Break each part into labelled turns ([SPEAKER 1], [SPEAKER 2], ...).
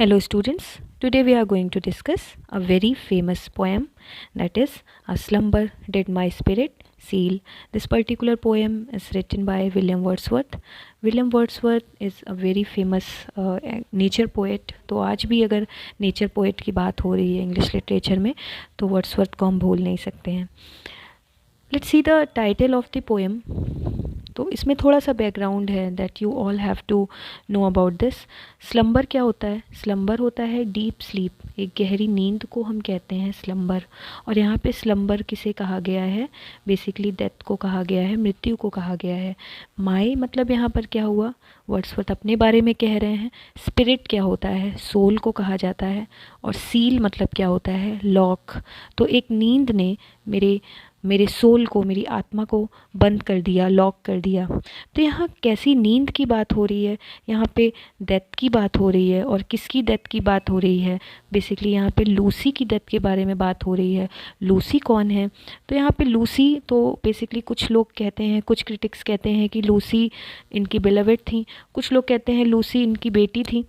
[SPEAKER 1] Hello students, today we are going to discuss a very famous poem, that is A Slumber Did My Spirit Seal. This particular poem is written by William Wordsworth. William Wordsworth is a very famous nature poet. तो आज भी अगर nature poet की बात हो रही है English literature में तो वर्ड्सवर्थ को हम भूल नहीं सकते हैं. Let's see the title of the poem. तो इसमें थोड़ा सा बैकग्राउंड है that you all have to know about this. Slumber क्या होता है? स्लम्बर होता है डीप स्लीप, एक गहरी नींद को हम कहते हैं स्लम्बर. और यहाँ पे स्लम्बर किसे कहा गया है? बेसिकली डेथ को कहा गया है, मृत्यु को कहा गया है. माई मतलब यहाँ पर क्या हुआ? वर्ड्सवर्थ अपने बारे में कह रहे हैं. स्पिरिट क्या होता है? सोल को कहा जाता है. और सील मतलब क्या होता है? लॉक. तो एक नींद ने मेरे सोल को, मेरी आत्मा को बंद कर दिया, लॉक कर दिया. तो यहाँ कैसी नींद की बात हो रही है? यहाँ पे डेथ की बात हो रही है. और किसकी डेथ की बात हो रही है? बेसिकली यहाँ पे लूसी की डेथ के बारे में बात हो रही है. लूसी कौन है? तो यहाँ पे लूसी तो बेसिकली कुछ लोग कहते हैं, कुछ क्रिटिक्स कहते हैं कि लूसी इनकी बिलवेड थी, कुछ लोग कहते हैं लूसी इनकी बेटी थी.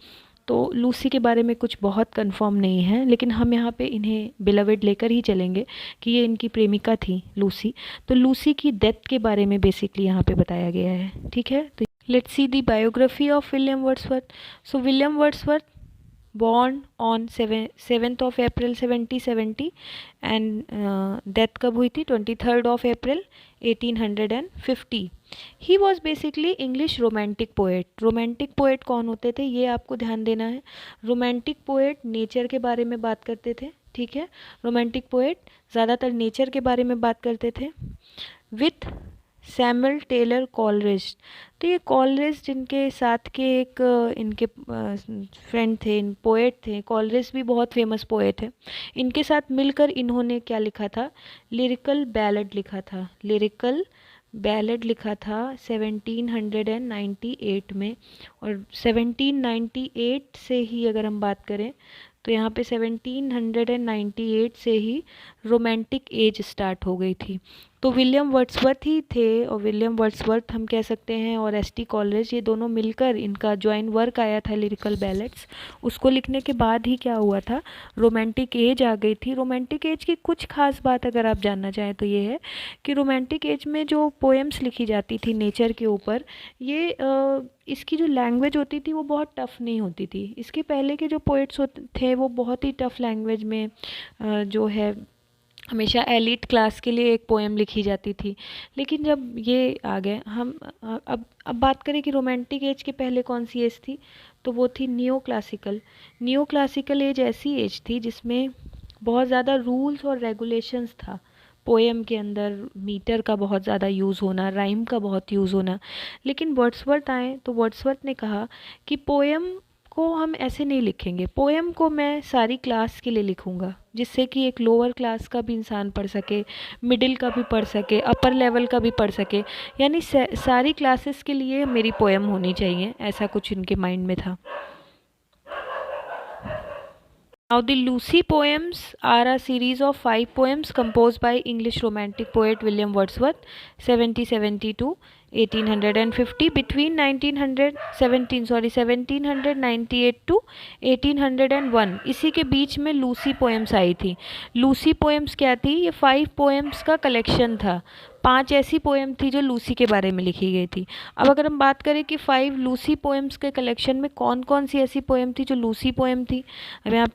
[SPEAKER 1] तो लूसी के बारे में कुछ बहुत कंफर्म नहीं है, लेकिन हम यहाँ पे इन्हें बिलवेड लेकर ही चलेंगे कि ये इनकी प्रेमिका थी लूसी. तो लूसी की डेथ के बारे में बेसिकली यहाँ पे बताया गया है. ठीक है, तो let's see the biography of William Wordsworth. So William Wordsworth born on 7th of April 1770 and death कब हुई थी? 23rd of April 1850. He was basically English romantic poet. Romantic poet कौन होते थे ये आपको ध्यान देना है. रोमांटिक पोएट नेचर के बारे में बात करते थे. ठीक है, रोमांटिक पोएट ज़्यादातर नेचर के बारे में बात करते थे. With Samuel Taylor Coleridge. तो ये कॉलरिज जिनके साथ के एक इनके फ्रेंड थे, पोएट थे. कॉलरिज भी बहुत फेमस पोएट है. इनके साथ मिलकर इन्होंने क्या लिखा था? लिरिकल बैलेड लिखा था. लिरिकल बैलेड लिखा था 1798 में. और 1798 से ही अगर हम बात करें तो यहाँ पे 1798 से ही रोमांटिक एज स्टार्ट हो गई थी. तो विलियम वर्ड्सवर्थ ही थे, और विलियम वर्ड्सवर्थ हम कह सकते हैं, और एस.टी. कॉलरिज, ये दोनों मिलकर इनका जॉइंट वर्क आया था लिरिकल बैलेड्स. उसको लिखने के बाद ही क्या हुआ था? रोमांटिक एज आ गई थी. रोमांटिक एज की कुछ खास बात अगर आप जानना चाहें तो ये है कि रोमांटिक एज में जो पोएम्स लिखी जाती थी नेचर के ऊपर, ये इसकी जो लैंग्वेज होती थी वो बहुत टफ़ नहीं होती थी. इसके पहले के जो पोइट्स थे वो बहुत ही टफ़ लैंग्वेज में जो है हमेशा एलिट क्लास के लिए एक पोएम लिखी जाती थी. लेकिन जब ये आ गए हम अब बात करें कि रोमांटिक एज के पहले कौन सी एज थी, तो वो थी neo classical. Neo classical as ऐसी एज थी जिसमें बहुत ज़्यादा रूल्स और रेगुलेशंस था. पोएम के अंदर मीटर का बहुत ज़्यादा यूज़ होना, राइम का बहुत यूज़ होना. लेकिन वर्ड्सवर्थ आए तो वर्ड्सवर्थ ने कहा कि पोएम को हम ऐसे नहीं लिखेंगे. पोएम को मैं सारी क्लास के लिए लिखूंगा, जिससे कि एक लोअर क्लास का भी इंसान पढ़ सके, मिडिल का भी पढ़ सके, अपर लेवल का भी पढ़ सके. यानी सारी क्लासेस के लिए मेरी पोएम होनी चाहिए, ऐसा कुछ इनके माइंड में था. Now the Lucy poems are a series of 5 poems composed by English romantic poet William Wordsworth 1772 1850. Between 1798 to 1801 इसी के बीच में लूसी पोएम्स आई थी. लूसी पोएम्स क्या थी? ये 5 पोएम्स का कलेक्शन था. 5 ऐसी पोएम थी जो लूसी के बारे में लिखी गई थी. अब अगर हम बात करें कि 5 लूसी पोएम्स के कलेक्शन में कौन कौन सी ऐसी पोएम थी जो लूसी पोएम थी. अब यहाँ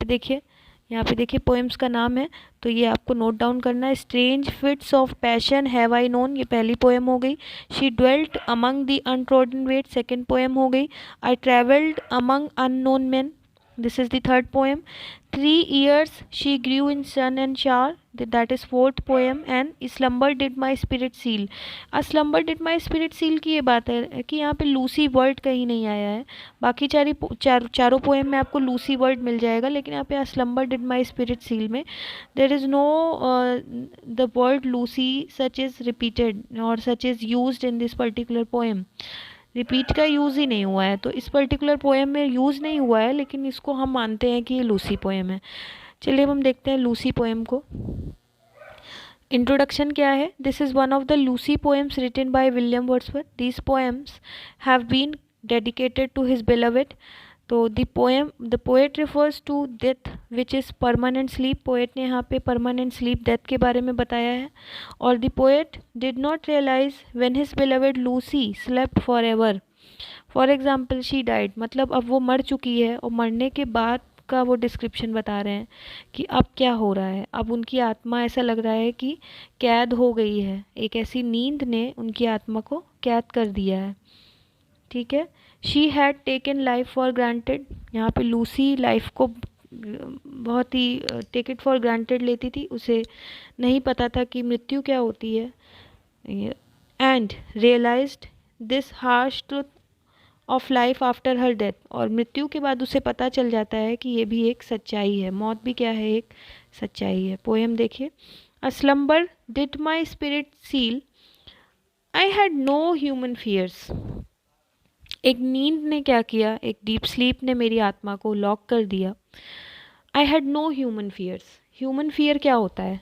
[SPEAKER 1] पे देखिए पोएम्स का नाम है, तो ये आपको नोट डाउन करना है. Strange fits of passion have I known, ये पहली पोएम हो गई. She dwelt among the untrodden ways, second poem हो गई. I travelled among unknown man, this is the third poem. 3 years she grew in sun and shower, that is fourth poem. And slumber did my spirit seal. slumber did my spirit seal की ये बात है कि यहाँ पे Lucy word कहीं नहीं आया है. बाकी चारों पोएम में आपको लूसी वर्ड मिल जाएगा, लेकिन यहाँ पे slumber did my spirit seal में there is no the word Lucy such is repeated or such is used in this particular poem. Repeat का यूज़ ही नहीं हुआ है, तो इस पर्टिकुलर पोएम में यूज़ नहीं हुआ है, लेकिन इसको हम मानते हैं कि ये लूसी पोएम है. चलिए हम देखते हैं लूसी पोएम को. इंट्रोडक्शन क्या है? This is one of the Lucy poems written by William Wordsworth. These poems have been dedicated to his beloved. तो the poet refers to death which is permanent sleep. Poet ने यहाँ पे permanent sleep death के बारे में बताया है। और the poet did not realise when his beloved Lucy slept for ever. For example she died, मतलब अब वो मर चुकी है और मरने के बाद का वो डिस्क्रिप्शन बता रहे हैं कि अब क्या हो रहा है। अब उनकी आत्मा, ऐसा लग रहा है कि कैद हो गई है, एक ऐसी नींद ने उनकी आत्मा को कैद कर दिया है। ठीक है। She had taken life for granted. यहाँ पे लूसी लाइफ को बहुत ही टेक इट फॉर ग्रांटेड लेती थी, उसे नहीं पता था कि मृत्यु क्या होती है। And realised this harsh truth of life after her death. और मृत्यु के बाद उसे पता चल जाता है कि ये भी एक सच्चाई है, मौत भी क्या है, एक सच्चाई है। पोएम देखिए। A slumber did my spirit seal, I had no human fears. एक नींद ने क्या किया, एक डीप स्लीप ने मेरी आत्मा को लॉक कर दिया। I had no human fears. Human fear क्या होता है?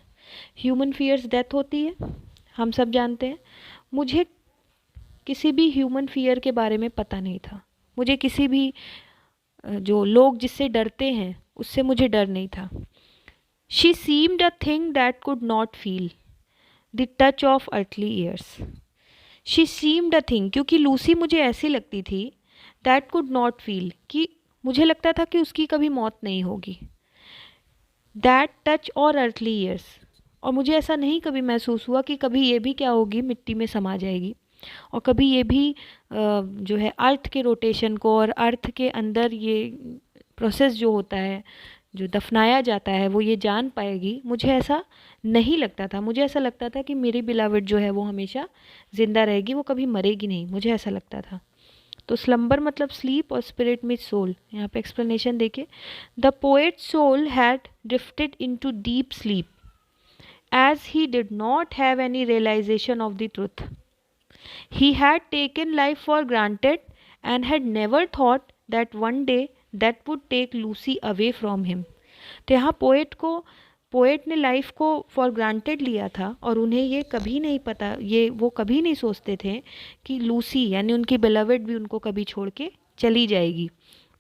[SPEAKER 1] ह्यूमन फियर्स डेथ होती है, हम सब जानते हैं। मुझे किसी भी ह्यूमन फियर के बारे में पता नहीं था। मुझे किसी भी जो लोग जिससे डरते हैं उससे मुझे डर नहीं था। She seemed a thing that could not feel the touch of earthly years. She seemed a thing, क्योंकि लूसी मुझे ऐसी लगती थी, दैट कुड नॉट फील, कि मुझे लगता था कि उसकी कभी मौत नहीं होगी। दैट टच और अर्थली ईयर्स, और मुझे ऐसा नहीं कभी महसूस हुआ कि कभी ये भी क्या होगी, मिट्टी में समा जाएगी। और कभी ये भी जो है अर्थ के रोटेशन को और अर्थ के अंदर ये प्रोसेस जो होता है, जो दफनाया जाता है, वो ये जान पाएगी। मुझे ऐसा नहीं लगता था। मुझे ऐसा लगता था कि मेरी बिलावट जो है वो हमेशा ज़िंदा रहेगी, वो कभी मरेगी नहीं, मुझे ऐसा लगता था। तो स्लम्बर मतलब स्लीप और स्पिरिट में सोल। यहाँ पे एक्सप्लेनेशन देखिए। The poet soul had drifted into deep sleep as he did not have any realization of the truth. He had taken life for granted and had never thought that one day that would take Lucy away from him. तो यहाँ poet ने life को for granted लिया था और उन्हें ये कभी नहीं पता, ये वो कभी नहीं सोचते थे कि लूसी यानी उनकी बिलवेड भी उनको कभी छोड़ के चली जाएगी।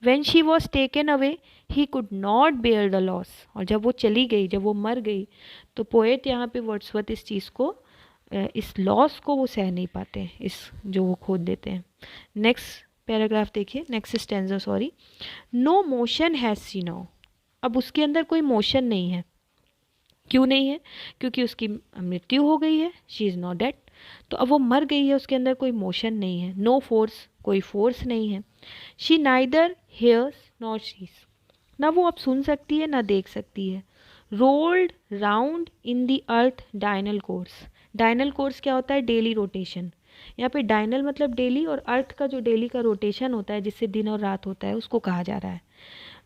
[SPEAKER 1] When she was taken away, he could not bear the loss. और जब वो चली गई, जब वो मर गई, तो पोएट यहाँ पे वर्ड्सवर्थ इस चीज़ को, इस लॉस को वो सह नहीं पाते हैं, इस जो वो खोद देते हैं। नेक्स्ट पैराग्राफ देखिए, next stanza, sorry. No motion has she now. अब उसके अंदर कोई मोशन नहीं है। क्यों नहीं है? क्योंकि उसकी मृत्यु हो गई है, शी इज़ नॉट डेड। तो अब वो मर गई है, उसके अंदर कोई मोशन नहीं है। नो फोर्स, कोई फोर्स नहीं है। She neither hears not sees, ना वो अब सुन सकती है ना देख सकती है। Rolled round in the earth diurnal course. Diurnal course क्या होता है? Daily rotation. यहाँ पे डायनल मतलब डेली, और अर्थ का जो डेली का रोटेशन होता है जिससे दिन और रात होता है, उसको कहा जा रहा है।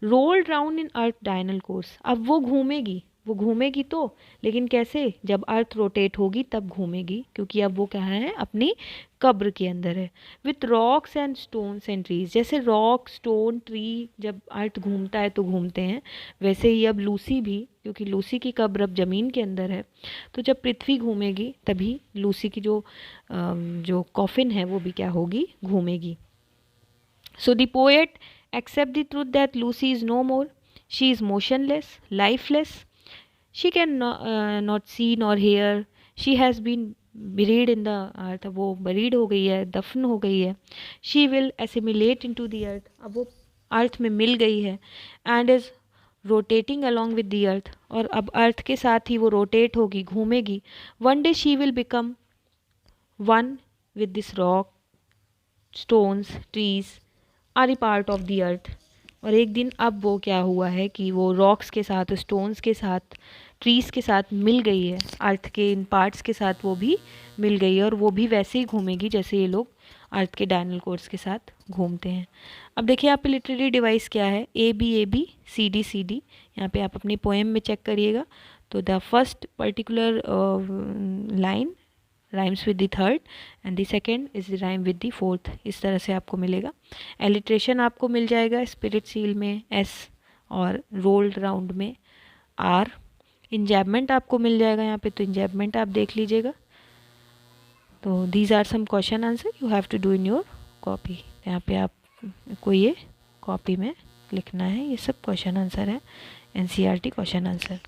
[SPEAKER 1] Rolled round in earth diurnal course. अब वो घूमेगी, वो घूमेगी तो, लेकिन कैसे? जब अर्थ रोटेट होगी तब घूमेगी, क्योंकि अब वो क्या है, अपनी कब्र के अंदर है। With rocks and stones and trees. जैसे रॉक, स्टोन, ट्री जब अर्थ घूमता है तो घूमते हैं, वैसे ही अब लूसी भी, क्योंकि लूसी की कब्र अब ज़मीन के अंदर है, तो जब पृथ्वी घूमेगी तभी लूसी की जो कॉफिन है वो भी क्या होगी, घूमेगी। So the poet accept the truth that Lucy is no more. She is motionless, lifeless. She can not see nor hear. She has been buried in the earth. वो buried हो गई है, दफन हो गई है। She will assimilate into the earth. अब वो अर्थ में मिल गई है। And is rotating along with the earth. और अब अर्थ के साथ ही वो रोटेट होगी, घूमेगी। One day she will become one with this rock, stones, trees are a part of the earth. और एक दिन अब वो क्या हुआ है कि वो रॉक्स के साथ, स्टोन्स के साथ, ट्रीज़ के साथ मिल गई है, अर्थ के इन पार्ट्स के साथ वो भी मिल गई है, और वो भी वैसे ही घूमेगी जैसे ये लोग अर्थ के डायनल कोर्स के साथ घूमते हैं। अब देखिए यहाँ पे लिटरेरी डिवाइस क्या है, ए बी सी डी। यहाँ पे आप अपनी पोएम में चेक करिएगा। तो the first particular line rhymes with the third and the second is the rhyme with the fourth, इस तरह से आपको मिलेगा। एलिट्रेशन आपको मिल जाएगा स्पिरिट सील में एस और रोल्ड राउंड में आर। इंजैबमेंट आपको मिल जाएगा यहाँ पे, तो इंजैबमेंट आप देख लीजिएगा। तो these are some question answer you have to do in your copy. यहाँ पे आप को ये कॉपी में लिखना है। ये सब क्वेश्चन आंसर है, एनसीईआरटी क्वेश्चन आंसर।